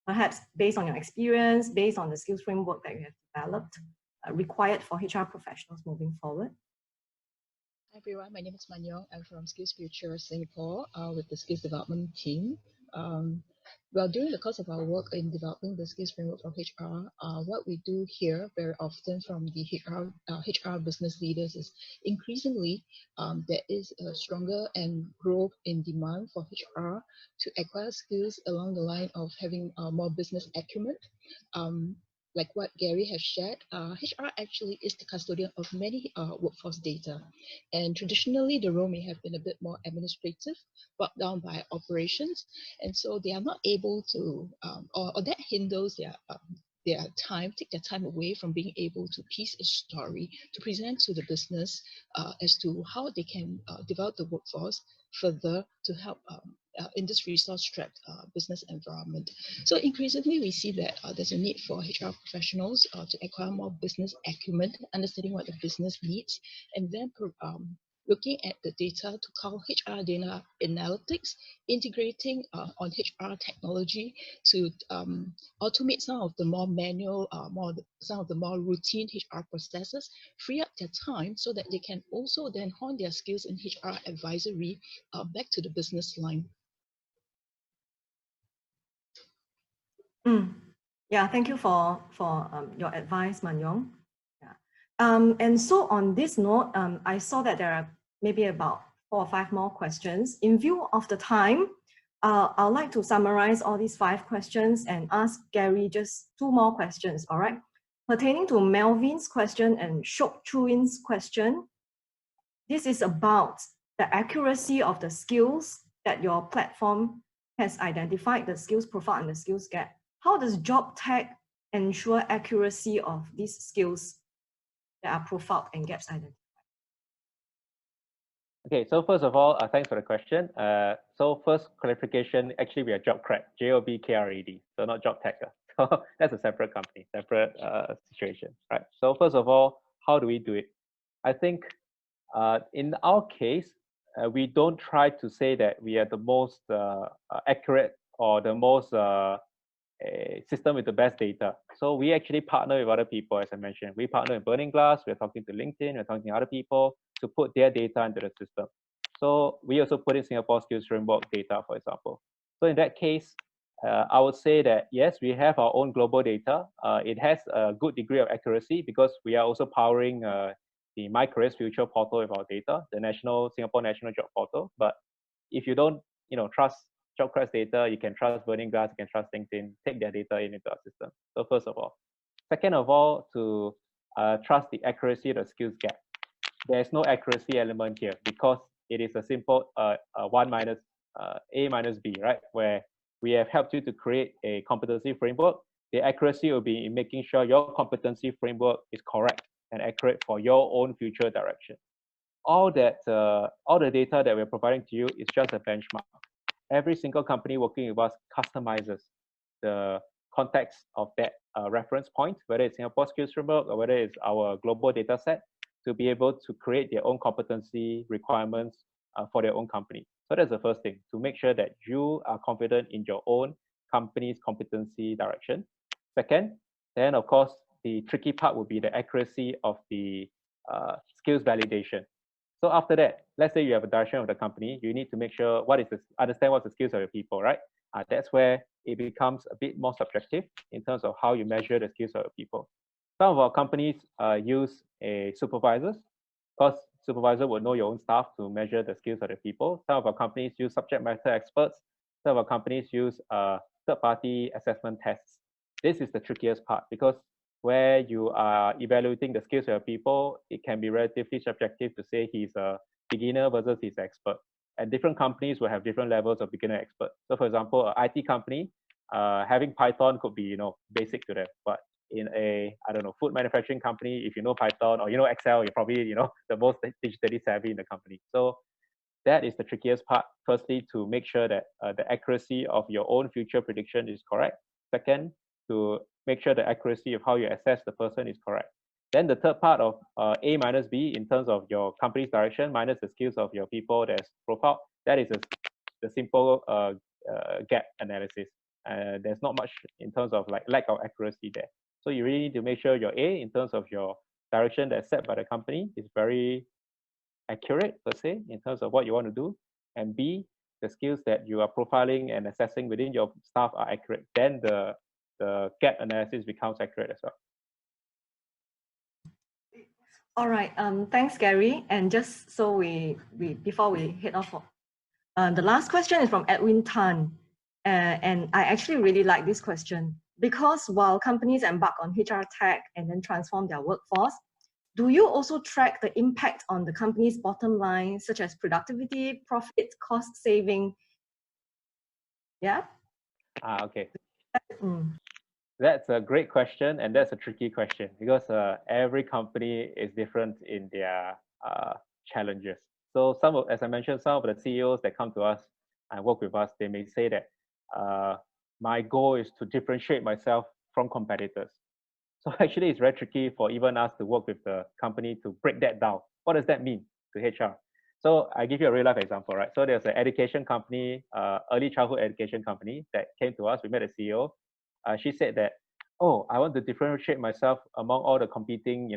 perhaps based on your experience, based on the skills framework that you have developed, required for HR professionals moving forward? Hi everyone, my name is Man Yong. I'm from SkillsFuture Singapore with the skills development team. Well, during the course of our work in developing the skills framework for HR, what we do hear very often from the HR business leaders is increasingly there is a stronger and growth in demand for HR to acquire skills along the line of having more business acumen. Like what Gary has shared, HR actually is the custodian of many workforce data. And traditionally, the role may have been a bit more administrative, bogged down by operations. And so they are not able to, or that hinders their time, take their time away from being able to piece a story to present to the business as to how they can develop the workforce further to help in this resource-strapped business environment. So increasingly, we see that there's a need for HR professionals to acquire more business acumen, understanding what the business needs, and then looking at the data to call HR data analytics, integrating on HR technology to automate some of the more manual, some of the more routine HR processes, free up their time so that they can also then hone their skills in HR advisory back to the business line. Yeah, thank you for your advice, Manyong. Yeah. And so on this note, I saw that there are maybe about 4 or 5 more questions. In view of the time, I'd like to summarize all these 5 questions and ask Gary just 2 more questions, all right? Pertaining to Melvin's question and Shok Chuin's question, this is about the accuracy of the skills that your platform has identified, the skills profile and the skills gap. How does JobTech ensure accuracy of these skills that are profiled and gaps identified? Okay, so first of all, thanks for the question. So first clarification, actually we are JobKred, JobKred, so not JobTech. So that's a separate company, separate situation, right? So first of all, how do we do it? I think in our case, we don't try to say that we are the most accurate or the most a system with the best data. So we actually partner with other people, as I mentioned. We partner with Burning Glass, we're talking to LinkedIn, we're talking to other people to put their data into the system. So we also put in Singapore Skills Framework data, for example. So in that case, I would say that yes, we have our own global data. It has a good degree of accuracy because we are also powering the My Careers Future portal with our data, the Singapore National Job Portal. But if you don't, trust JobKred's data, you can trust Burning Glass, you can trust LinkedIn, take their data into our system. So first of all. Second of all, to trust the accuracy of the skills gap. There's no accuracy element here because it is a simple 1 minus A minus B, right? Where we have helped you to create a competency framework. The accuracy will be in making sure your competency framework is correct and accurate for your own future direction. All the data that we're providing to you is just a benchmark. Every single company working with us customizes the context of that reference point, whether it's Singapore Skills Framework or whether it's our global data set, to be able to create their own competency requirements for their own company. So that's the first thing, to make sure that you are confident in your own company's competency direction. Second, then of course, the tricky part would be the accuracy of the skills validation. So after that, let's say you have a direction of the company, you need to make sure understand what's the skills of your people, right? That's where it becomes a bit more subjective in terms of how you measure the skills of your people. Some of our companies use a supervisors, because supervisor will know your own staff to measure the skills of the people. Some of our companies use subject matter experts. Some of our companies use third-party assessment tests. This is the trickiest part because where you are evaluating the skills of your people, it can be relatively subjective to say he's a beginner versus he's an expert. And different companies will have different levels of beginner expert. So for example, an IT company, having Python could be, basic to them. But in a, food manufacturing company, if you know Python or you know Excel, you're probably, the most digitally savvy in the company. So that is the trickiest part. Firstly, to make sure that the accuracy of your own future prediction is correct. Second, to make sure the accuracy of how you assess the person is correct. Then the third part of A minus B in terms of your company's direction minus the skills of your people that's profiled, that is the simple gap analysis. There's not much in terms of lack of accuracy there. So you really need to make sure your A in terms of your direction that's set by the company is very accurate per se in terms of what you want to do. And B, the skills that you are profiling and assessing within your staff are accurate, then the gap analysis becomes accurate as well. All right. Thanks, Gary. And just so we before we head off, the last question is from Edwin Tan. And I actually really like this question because while companies embark on HR tech and then transform their workforce, do you also track the impact on the company's bottom line, such as productivity, profit, cost saving? Yeah. Okay. Mm. That's a great question, and that's a tricky question because every company is different in their challenges. So as I mentioned, some of the CEOs that come to us and work with us, they may say that my goal is to differentiate myself from competitors. So actually, it's very tricky for even us to work with the company to break that down. What does that mean to HR? So I give you a real life example, right? So there's an education company, early childhood education company that came to us. We met a CEO. She said that, oh, I want to differentiate myself among all the competing,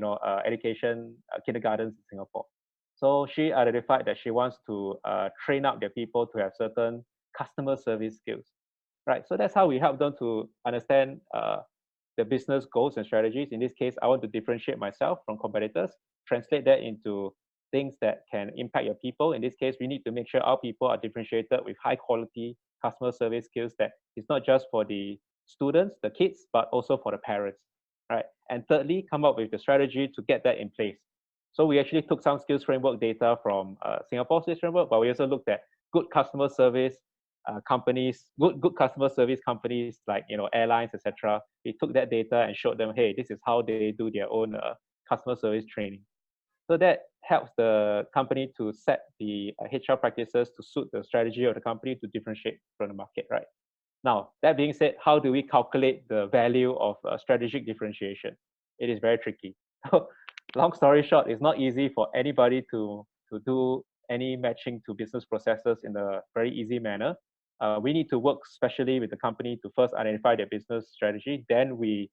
education kindergartens in Singapore. So she identified that she wants to train up their people to have certain customer service skills, right? So that's how we help them to understand the business goals and strategies. In this case, I want to differentiate myself from competitors, translate that into things that can impact your people. In this case, we need to make sure our people are differentiated with high quality customer service skills that it's not just for the students, the kids, but also for the parents, right? And thirdly, come up with the strategy to get that in place. So we actually took some skills framework data from Singapore skills framework, but we also looked at good customer service companies, good customer service companies like airlines, etc. We took that data and showed them, hey, this is how they do their own customer service training. So that helps the company to set the HR practices to suit the strategy of the company to differentiate from the market, right? Now, that being said, how do we calculate the value of strategic differentiation? It is very tricky. So, long story short, it's not easy for anybody to do any matching to business processes in a very easy manner. We need to work specially with the company to first identify their business strategy. Then we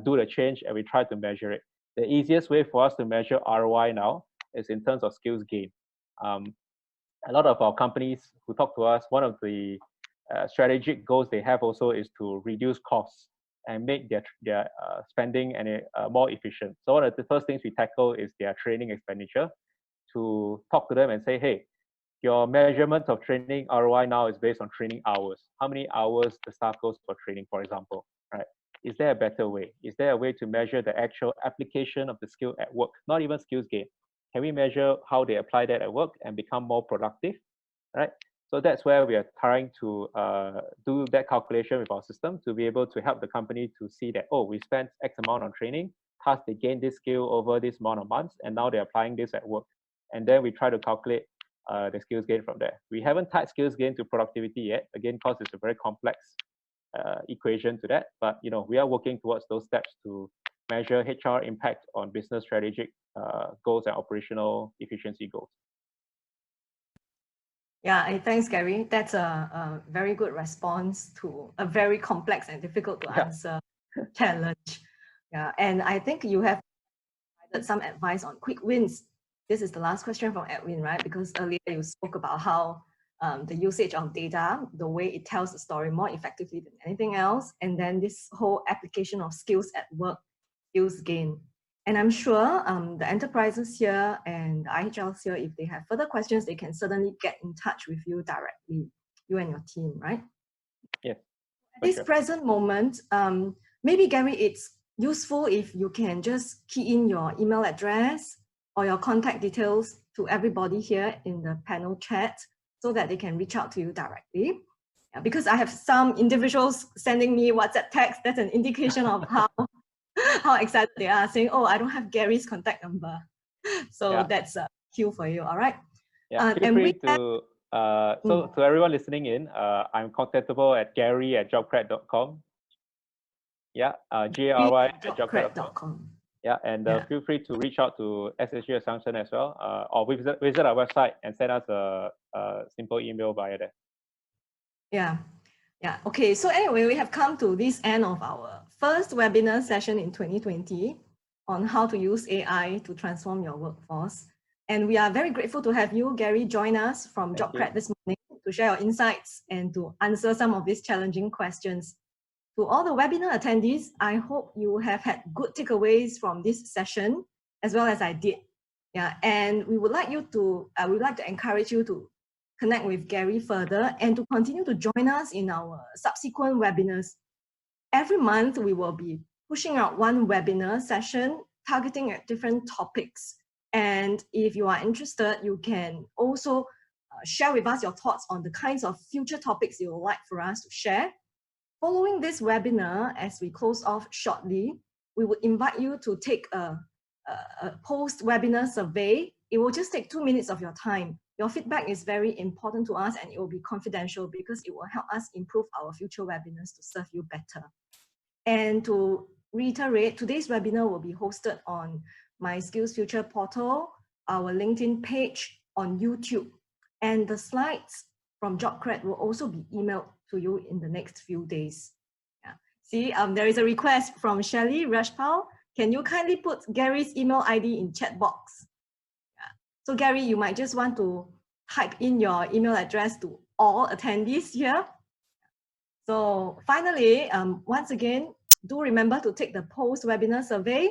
do the change and we try to measure it. The easiest way for us to measure ROI now is in terms of skills gain. A lot of our companies who talk to us, one of the strategic goals they have also is to reduce costs and make their spending and more efficient. So one of the first things we tackle is their training expenditure, to talk to them and say, hey, your measurement of training ROI now is based on training hours. How many hours the staff goes for training, for example, right? Is there a better way? Is there a way to measure the actual application of the skill at work, not even skills gain? Can we measure how they apply that at work and become more productive, right? So that's where we are trying to do that calculation with our system to be able to help the company to see that, oh, we spent X amount on training, thus they gained this skill over this amount of months, and now they're applying this at work. And then we try to calculate the skills gain from there. We haven't tied skills gain to productivity yet, again, because it's a very complex equation to that. But we are working towards those steps to measure HR impact on business strategic goals and operational efficiency goals. Yeah, thanks, Gary. That's a very good response to a very complex and difficult to answer challenge. Yeah, and I think you have provided some advice on quick wins. This is the last question from Edwin, right? Because earlier you spoke about how the usage of data, the way it tells the story more effectively than anything else, and then this whole application of skills at work, skills gain. And I'm sure the enterprises here and the IHLs here, if they have further questions, they can certainly get in touch with you directly, you and your team, right? Yes. At this present moment, maybe Gary, it's useful if you can just key in your email address or your contact details to everybody here in the panel chat so that they can reach out to you directly. Yeah, because I have some individuals sending me WhatsApp text, that's an indication of how excited they are, saying, oh, I don't have Gary's contact number. So that's a cue for you, all right? Yeah, feel free to, so to everyone listening in, I'm contactable at gary@jobkred.com. Yeah, gary@jobkred.com. Yeah, and feel free to reach out to SSG Assumption as well, or visit our website and send us a simple email via there. Yeah, okay, so anyway, we have come to this end of our first webinar session in 2020 on how to use AI to transform your workforce. And we are very grateful to have you, Gary, join us from JobKred this morning to share your insights and to answer some of these challenging questions. To all the webinar attendees, I hope you have had good takeaways from this session, as well as I did. Yeah, and we would like to encourage you to connect with Gary further and to continue to join us in our subsequent webinars. Every month, we will be pushing out one webinar session targeting at different topics. And if you are interested, you can also share with us your thoughts on the kinds of future topics you would like for us to share. Following this webinar, as we close off shortly, we would invite you to take a post-webinar survey. It will just take 2 minutes of your time. Your feedback is very important to us, and it will be confidential because it will help us improve our future webinars to serve you better. And to reiterate, today's webinar will be hosted on my SkillsFuture portal, our LinkedIn page, on YouTube, and the slides from JobKred will also be emailed to you in the next few days. Yeah. See, there is a request from Shelly Rajpal. Can you kindly put Gary's email ID in chat box? Yeah. So Gary, you might just want to type in your email address to all attendees here. So finally, once again, do remember to take the post-webinar survey.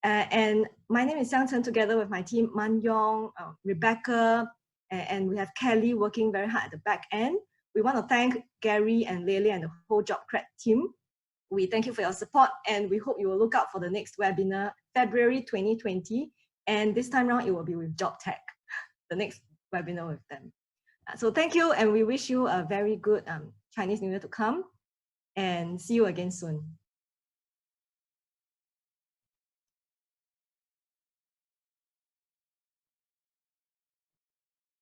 And my name is Xiang Chen, together with my team, Man Yong, Rebecca, and we have Kelly working very hard at the back end. We want to thank Gary and Lele and the whole JobKred team. We thank you for your support, and we hope you will look out for the next webinar, February 2020. And this time around, it will be with JobTech, the next webinar with them. So thank you, and we wish you a very good Chinese New Year to come, and see you again soon.